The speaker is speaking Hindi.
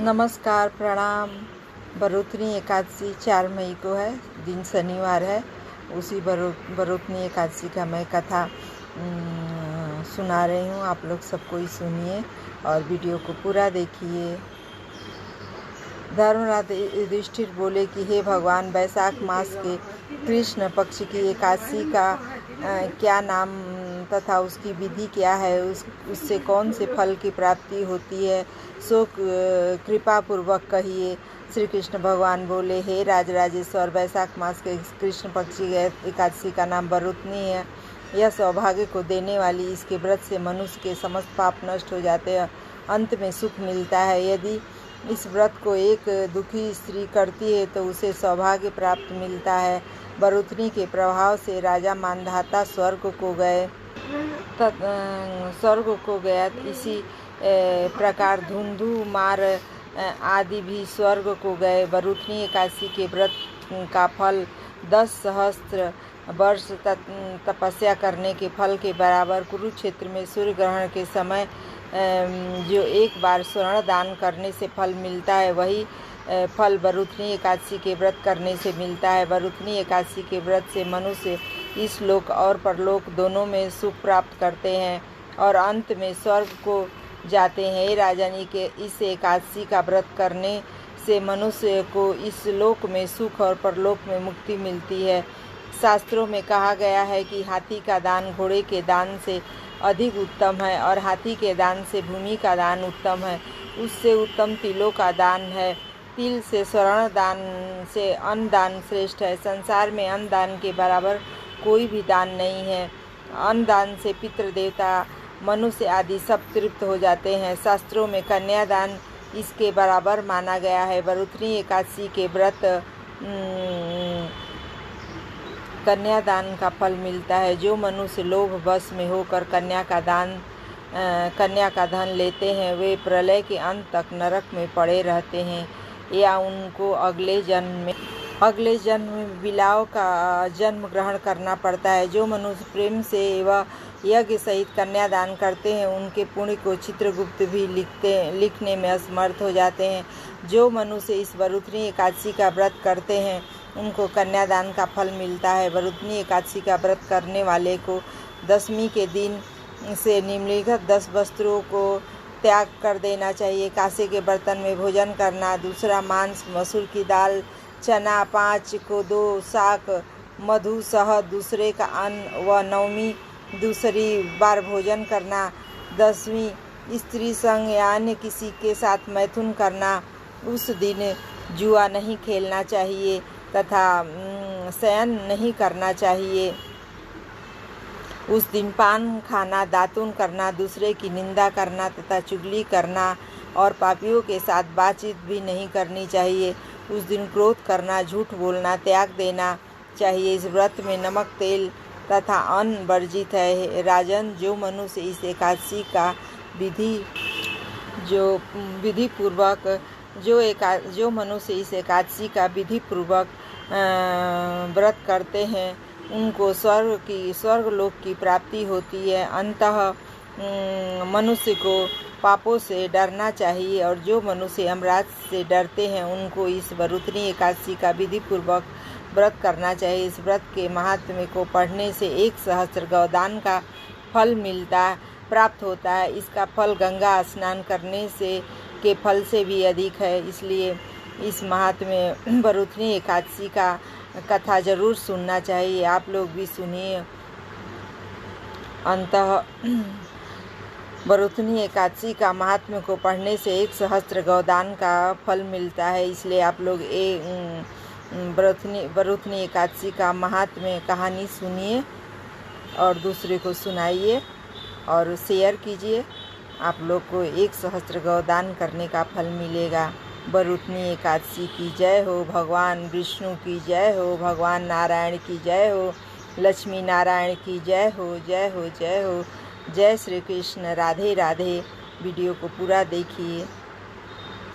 नमस्कार, प्रणाम। बरुतनी एकादशी 4 मई को है, दिन शनिवार है। उसी बरुतनी एकादशी का मैं कथा सुना रही हूँ। आप लोग सब कोई सुनिए और वीडियो को पूरा देखिए। धर्मराज युधिष्ठिर बोले कि हे भगवान, वैशाख मास के कृष्ण पक्ष की एकादशी का क्या नाम तथा उसकी विधि क्या है, उससे कौन से फल की प्राप्ति होती है, सो कृपा पूर्वक कहिए। श्री कृष्ण भगवान बोले, हे राजराजेश्वर, वैशाख मास के कृष्ण पक्ष की एकादशी का नाम बरुतनी है। यह सौभाग्य को देने वाली इसके व्रत से मनुष्य के समस्त पाप नष्ट हो जाते हैं, अंत में सुख मिलता है। यदि इस व्रत को एक दुखी स्त्री करती है तो उसे सौभाग्य प्राप्त मिलता है। बरुतनी के प्रभाव से राजा मानधाता स्वर्ग को गया। इसी प्रकार धुंधु मार आदि भी स्वर्ग को गए। बरुतनी एकादशी के व्रत का फल 10 सहस्त्र वर्ष तपस्या करने के फल के बराबर। कुरुक्षेत्र में सूर्य ग्रहण के समय जो एक बार स्वर्ण दान करने से फल मिलता है, वही फल बरुतनी एकादशी के व्रत करने से मिलता है। बरुतनी एकादशी के व्रत से मनुष्य इस लोक और परलोक दोनों में सुख प्राप्त करते हैं और अंत में स्वर्ग को जाते हैं। हे राजनी, के इस एकादशी का व्रत करने से मनुष्य को इस लोक में सुख और परलोक में मुक्ति मिलती है। शास्त्रों में कहा गया है कि हाथी का दान घोड़े के दान से अधिक उत्तम है और हाथी के दान से भूमि का दान उत्तम है। उससे उत्तम तिलों का दान है। तिल से स्वर्ण दान से अन्न दान श्रेष्ठ है। संसार में अन्न दान के बराबर कोई भी दान नहीं है। अन्न दान से पितृ देवता, मनुष्य आदि सब तृप्त हो जाते हैं। शास्त्रों में कन्यादान इसके बराबर माना गया है। बरुतनी एकादशी के व्रत कन्यादान का फल मिलता है। जो मनुष्य लोभ वश में होकर कन्या का धन लेते हैं, वे प्रलय के अंत तक नरक में पड़े रहते हैं या उनको अगले जन्म में बिलाव का जन्म ग्रहण करना पड़ता है। जो मनुष्य प्रेम से व यज्ञ सहित कन्यादान करते हैं, उनके पुण्य को चित्रगुप्त भी लिखने में असमर्थ हो जाते हैं। जो मनुष्य इस बरुतनी एकादशी का व्रत करते हैं, उनको कन्यादान का फल मिलता है। बरुतनी एकादशी का व्रत करने वाले को दशमी के दिन से निम्नलिखित 10 वस्त्रों को त्याग कर देना चाहिए। कांसे के बर्तन में भोजन करना, दूसरा मांस, मसूर की दाल, चना, 5 कोदो, शाक, मधु, शहद, दूसरे का अन्न व नवमी दूसरी बार भोजन करना, 10वीं स्त्री संग या अन्य किसी के साथ मैथुन करना। उस दिन जुआ नहीं खेलना चाहिए तथा शयन नहीं करना चाहिए। उस दिन पान खाना, दातून करना, दूसरे की निंदा करना तथा चुगली करना और पापियों के साथ बातचीत भी नहीं करनी चाहिए। उस दिन क्रोध करना, झूठ बोलना त्याग देना चाहिए। इस व्रत में नमक, तेल तथा अन्न वर्जित है। राजन, जो मनुष्य इस एकादशी का विधि पूर्वक व्रत करते हैं, उनको स्वर्गलोक की प्राप्ति होती है। अंततः मनुष्य को पापों से डरना चाहिए और जो मनुष्य यमराज से डरते हैं, उनको इस बरुतनी एकादशी का विधि पूर्वक व्रत करना चाहिए। इस व्रत के महात्म्य को पढ़ने से 1 सहस्त्र गौदान का फल प्राप्त होता है। इसका फल गंगा स्नान करने के फल से भी अधिक है। इसलिए इस महात्म्य बरुतनी एकादशी का कथा जरूर सुनना चाहिए। आप लोग भी सुनिए। बरुतनी एकादशी का महात्म्य को पढ़ने से 1 सहस्त्र गौदान का फल मिलता है। इसलिए आप लोग बरुतनी एकादशी का महात्म्य कहानी सुनिए और दूसरे को सुनाइए और शेयर कीजिए। आप लोग को 1 सहस्त्र गौदान करने का फल मिलेगा। बरुतनी एकादशी की जय हो। भगवान विष्णु की जय हो। भगवान नारायण की जय हो। लक्ष्मी नारायण की जय हो। जय हो, जय हो। जय श्री कृष्ण। राधे राधे। वीडियो को पूरा देखिए।